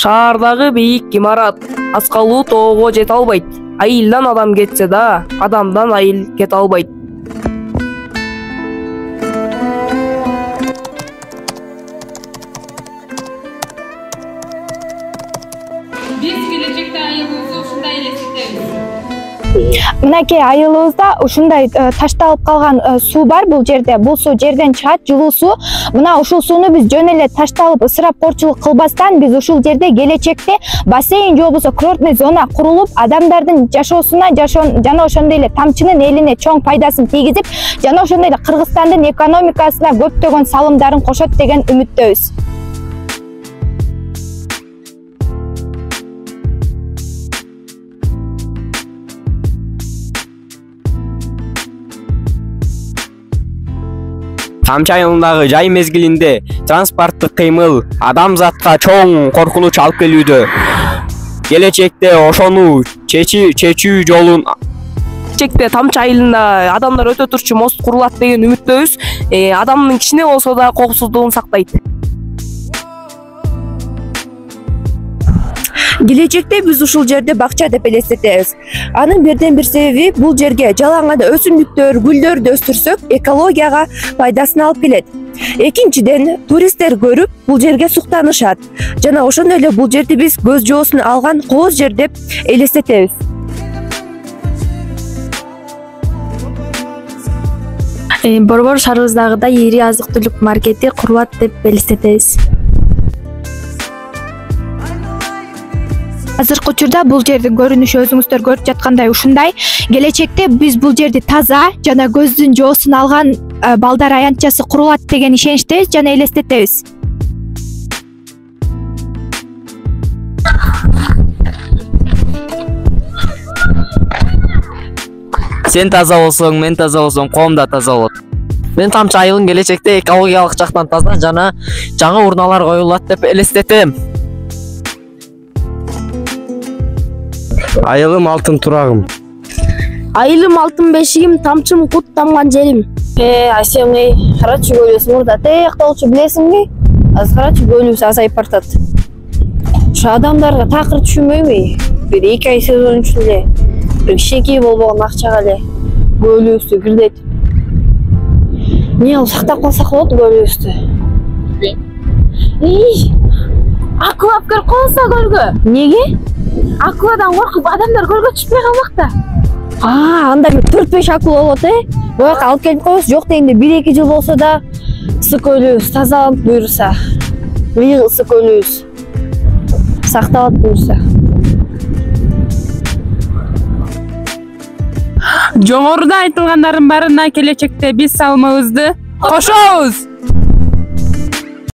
Шаардагы бийик имарат аскалуу тоого жете албайт. Айылдан адам кетсе да, адамдан айыл кете албайт. Биз келечекте айылыбызды ушундай элестетебиз. Мынакей айылыбызда ушундай ташталып калган суу бар бул жерде. Бул суу жерден чыгат, жылуу суу. Мына ушул сууну биз жөн эле ташталып ысырапкорчулук кылбастан биз ушул жерде келечекте бассейн же болбосо курортный зона курулуп, адамдардын жашоосуна жана ошондой эле тамчынын элине чоң пайдасын тийгизип, жана ошондой эле Кыргызстандын экономикасына көптөгөн салымдарын кошот деген үмүттөбүз. Тамчы айылындагы жай мезгилинде транспорттук кыймыл адамзатка чоң коркунуч алып келүүдө. Келечекте ошону чечүү жолун Келечекте Тамчы айылында адамдар өтө турчу мост курулат деген үмүттөбүз. Адамдын кичине болсо да коопсуздугун сактайт. Келечекте биз ушул жерде бакча деп элестетебиз. Анын бирден бир себеби бул жерге жалаң гана өсүмдүктөр, гүлдөрдү өстүрсөк, экологияга пайдасын алып келет. Экинчиден, туристтер көрүп бул жерге суктанышат. Жана ошондой эле бул жерди биз көз жоосун алган кооз жер деп элестетебиз. Борбор шаарыбыздагыдай ири азык-түлүк маркети курулат деп элестетебиз. Азыркы учурда бул жердин көрүнүшү өзүңүздөр көрүп жаткандай ушундай. Келечекте биз бул жерди таза жана көздүн жоосун алган балдар аянтчасы курулат деген ишеничтебиз жана элестетебиз. сен таза болсоң, мен таза болсоң, коом да таза болот. Мен Тамчы айылын келечекте экологиялык жактан таза жана жаңы урналар коюлат деп элестетем. Айылым алтын турагым. Айылым алтын бешигим, тамчым кут тамган жерим. Айсем, карачы көлүбүз мурда таякталчу билесиңби? Азыр карачы көлүбүз азайып бартат. Ушу адамдарга такыр түшүнбөймү? Бир 2 ай сезон ичинде бир кичинекей болбогон акчага эле көлүбүздү кирдетип. Эмне кылып сактап калсак болот көлүбүздү? Акыла алып кирип калса көлгө. Неге? Акыладан коркуп адамдар көлгө түшпөй калмак да. Анда бир 4-5 акула болот, Буяка алып келип коебуз, жок дегенде 1-2 жыл болсо да ысык көлүбүз тазаланып буйруса. Мыйыл ысык көлүбүз сакталат буйруса. Жогоруда айтылгандардын барына келечекте биз салымыбызды кошобуз.